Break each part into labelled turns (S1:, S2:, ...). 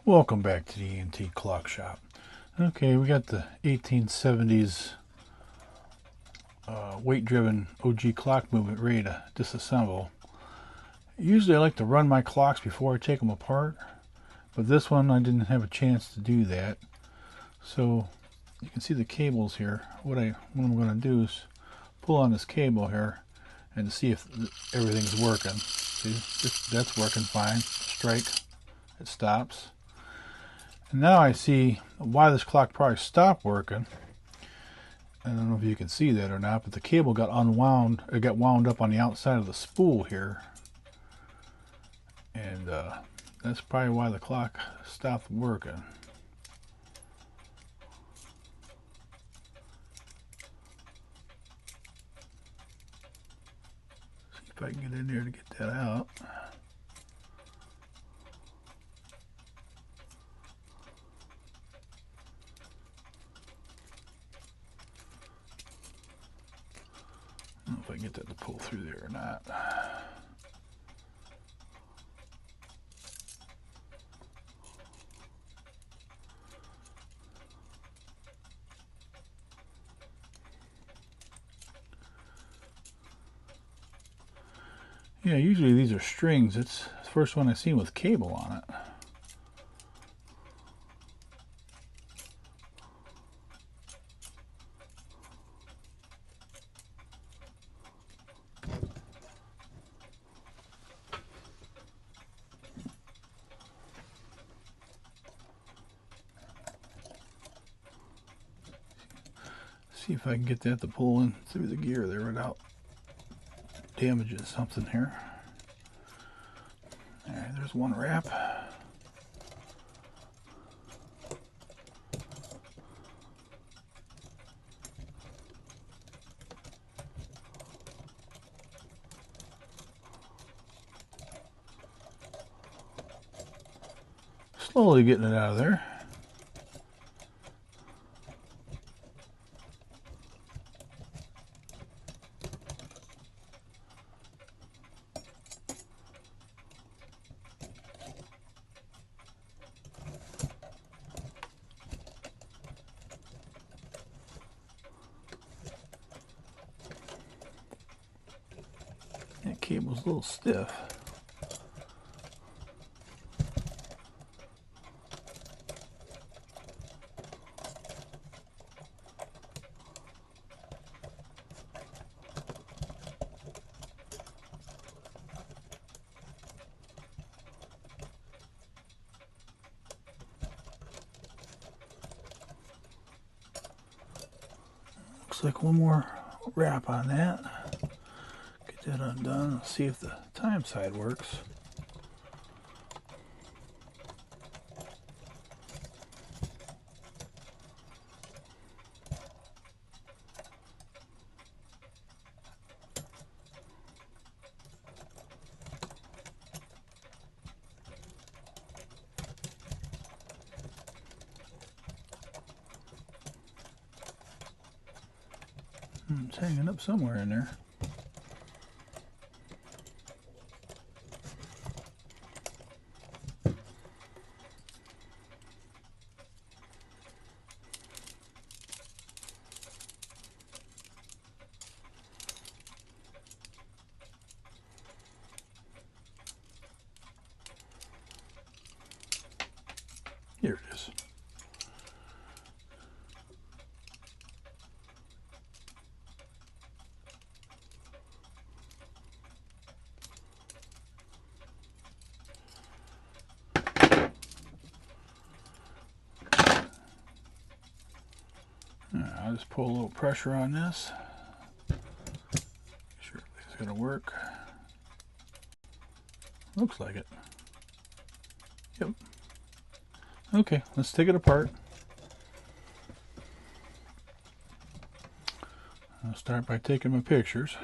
S1: Welcome back to the ENT Clock Shop. Okay, we got the 1870s weight-driven Ogee clock movement ready to disassemble. Usually I like to run my clocks before I take them apart, but this one I didn't have a chance to do that. So you can see the cables here. What I'm going to do is pull on this cable here and see if everything's working. See, that's working fine. Strike, it stops. And now I see why this clock probably stopped working. I don't know if you can see that or not, but the cable got unwound. It got wound up on the outside of the spool here. And that's probably why the clock stopped working. See if I can get in there to get that out. I don't know if I can get that to pull through there or not. Yeah, usually these are strings. It's the first one I've seen with cable on it. See if I can get that to pull in through the gear there without damaging something here. Alright, there's one wrap. Slowly getting it out of there. That cable's a little stiff. Looks like one more wrap on that. Get that undone. Let's see if the time side works. It's hanging up somewhere in there. Here it is. I'll just pull a little pressure on this. Make sure it's going to work. Looks like it. Yep. Okay, let's take it apart. I'll start by taking my pictures.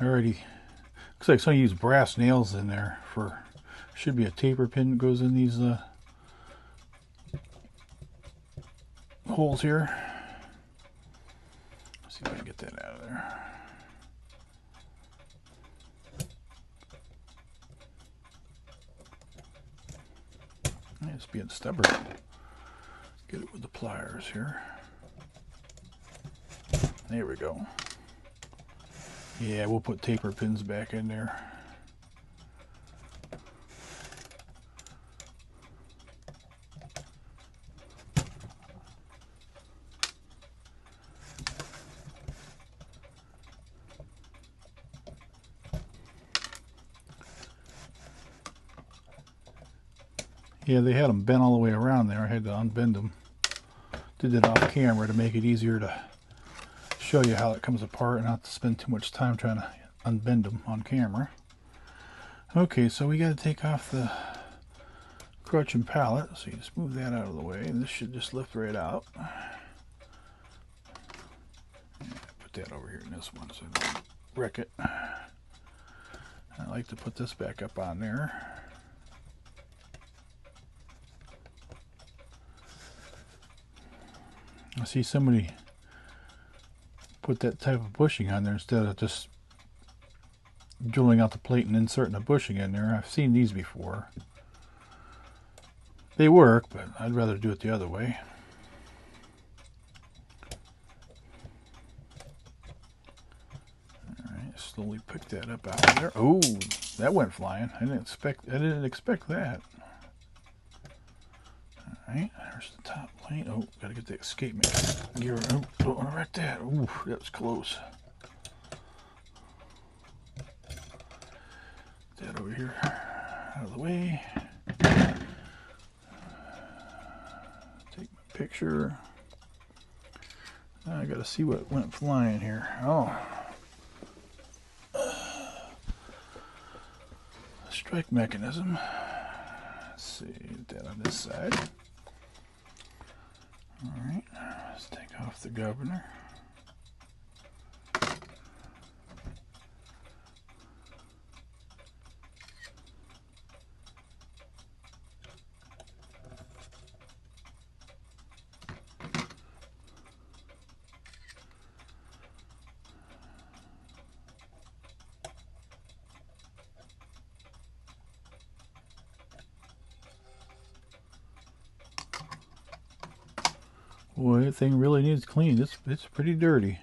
S1: Already looks like some use brass nails in there for, should be a taper pin that goes in these holes here. Let's see if I can get that out of there. It's being stubborn. Get it with the pliers here. There we go. Yeah, we'll put taper pins back in there. Yeah, they had them bent all the way around there. I had to unbend them. Did it off camera to make it easier to show you how it comes apart and not to spend too much time trying to unbend them on camera. Okay, so we got to take off the crutch and pallet. So you just move that out of the way, and this should just lift right out. Put that over here in this one so I don't wreck it. I like to put this back up on there. I see somebody put that type of bushing on there instead of just drilling out the plate and inserting a bushing in there. I've seen these before. They work, but I'd rather do it the other way. Alright, slowly pick that up out of there. Oh, that went flying. I didn't expect that. Alright, there's the top plate. Oh, gotta get the escape gear. Oh, don't want to wreck that. Ooh, that was close. Put that over here out of the way. Take my picture. Now I gotta see what went flying here. Oh. Strike mechanism. Let's see, get that on this side. Alright, let's take off the governor. Boy, that thing really needs cleaned. It's pretty dirty.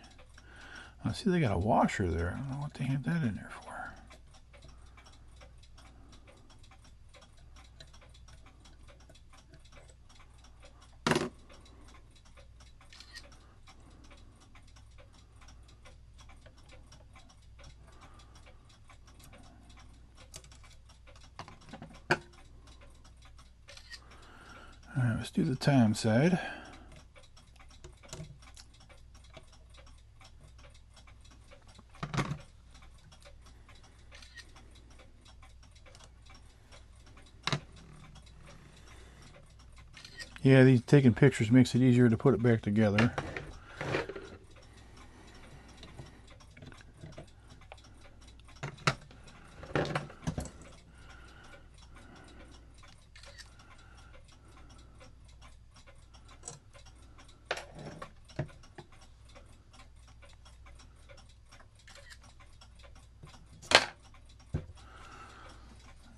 S1: I see they got a washer there. I don't know what they have that in there for. All right, let's do the time side. Yeah, these taking pictures makes it easier to put it back together.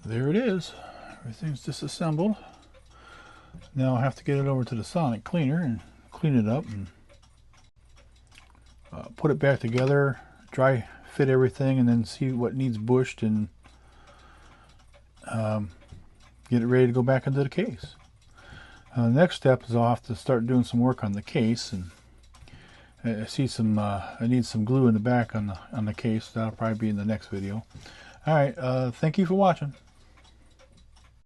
S1: There it is. Everything's disassembled. Now I have to get it over to the sonic cleaner and clean it up and put it back together, dry fit everything, and then see what needs bushed and get it ready to go back into the case. The next step is I'll have to start doing some work on the case, and I see some I need some glue in the back on the case. That'll probably be in the next video. All right, thank you for watching.